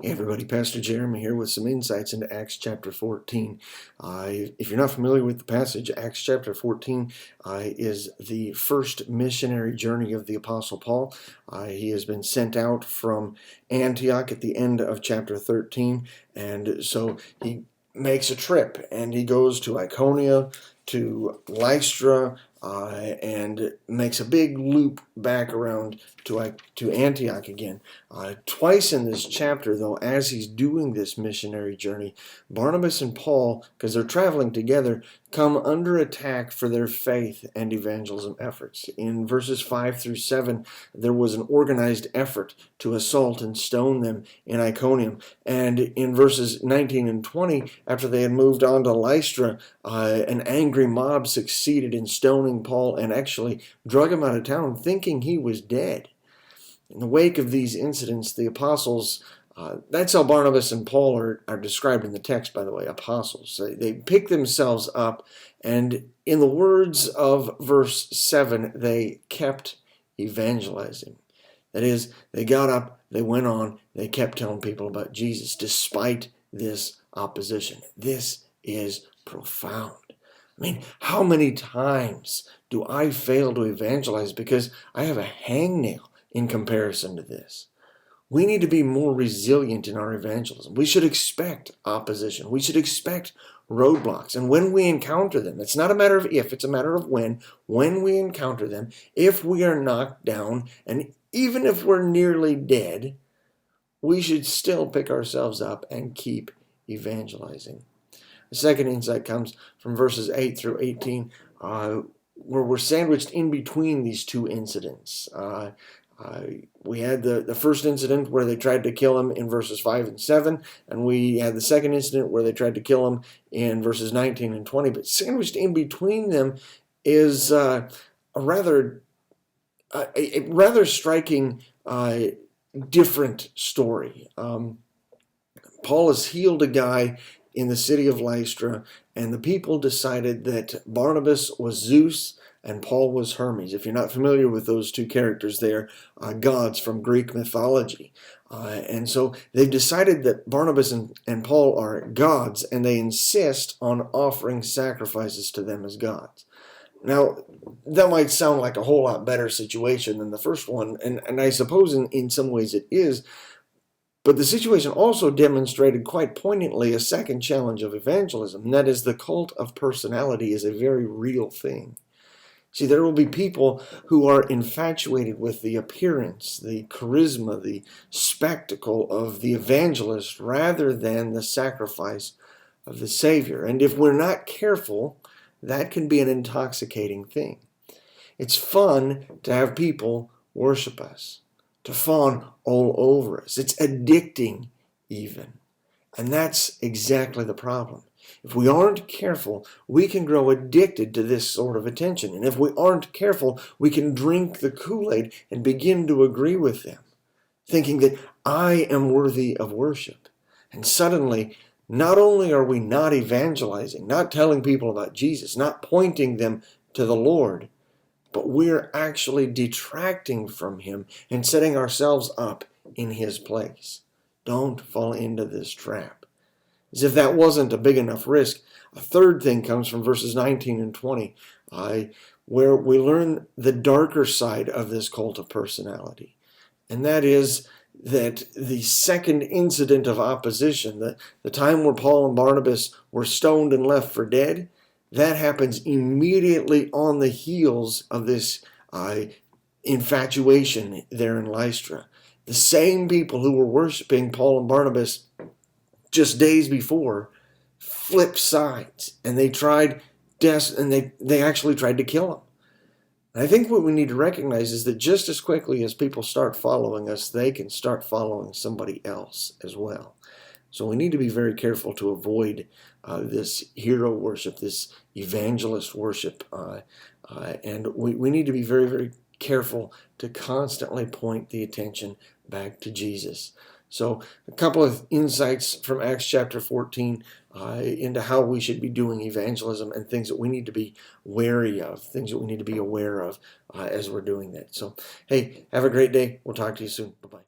Hey everybody, Pastor Jeremy here with some insights into Acts chapter 14. If you're not familiar with the passage, Acts chapter 14 is the first missionary journey of the Apostle Paul. He has been sent out from Antioch at the end of chapter 13, and so he makes a trip and he goes to Iconium, to Lystra, and makes a big loop back around to Antioch again. Twice in this chapter, though, as he's doing this missionary journey, Barnabas and Paul, because they're traveling together, come under attack for their faith and evangelism efforts. In verses 5 through 7, there was an organized effort to assault and stone them in Iconium. And in verses 19 and 20, after they had moved on to Lystra, an angry mob succeeded in stoning Paul and actually drug him out of town thinking he was dead. In the wake of these incidents, the apostles, that's how Barnabas and Paul are described in the text, by the way, apostles. They pick themselves up, and in the words of verse 7, they kept evangelizing. That is, they got up, they went on, they kept telling people about Jesus despite this opposition. This is profound. I mean, how many times do I fail to evangelize because I have a hangnail in comparison to this? We need to be more resilient in our evangelism. We should expect opposition. We should expect roadblocks. And when we encounter them, it's not a matter of if, it's a matter of when we encounter them, if we are knocked down, and even if we're nearly dead, we should still pick ourselves up and keep evangelizing. The second insight comes from verses 8 through 18, where we're sandwiched in between these two incidents. We had the first incident where they tried to kill him in verses 5 and 7, and we had the second incident where they tried to kill him in verses 19 and 20. But sandwiched in between them is a rather striking different story. Paul has healed a guy in the city of Lystra, and the people decided that Barnabas was Zeus and Paul was Hermes. If you're not familiar with those two characters, they're gods from Greek mythology. And so they've decided that Barnabas and Paul are gods, and they insist on offering sacrifices to them as gods. Now, that might sound like a whole lot better situation than the first one, and I suppose in some ways it is. But the situation also demonstrated quite poignantly a second challenge of evangelism, and that is the cult of personality is a very real thing. See, there will be people who are infatuated with the appearance, the charisma, the spectacle of the evangelist rather than the sacrifice of the Savior. And if we're not careful, that can be an intoxicating thing. It's fun to have people worship us, to fawn all over us. It's addicting even. And that's exactly the problem. If we aren't careful, we can grow addicted to this sort of attention. And if we aren't careful, we can drink the Kool-Aid and begin to agree with them, thinking that I am worthy of worship. And suddenly, not only are we not evangelizing, not telling people about Jesus, not pointing them to the Lord, but we're actually detracting from him and setting ourselves up in his place. Don't fall into this trap. As if that wasn't a big enough risk, a third thing comes from verses 19 and 20, where we learn the darker side of this cult of personality. And that is that the second incident of opposition, the time where Paul and Barnabas were stoned and left for dead, that happens immediately on the heels of this infatuation there in Lystra. The same people who were worshiping Paul and Barnabas just days before flipped sides, and they actually tried to kill him. And I think what we need to recognize is that just as quickly as people start following us, they can start following somebody else as well. So we need to be very careful to avoid this hero worship, this evangelist worship, and we need to be very, very careful to constantly point the attention back to Jesus. So a couple of insights from Acts chapter 14 into how we should be doing evangelism and things that we need to be wary of, things that we need to be aware of as we're doing that. So, hey, have a great day. We'll talk to you soon. Bye-bye.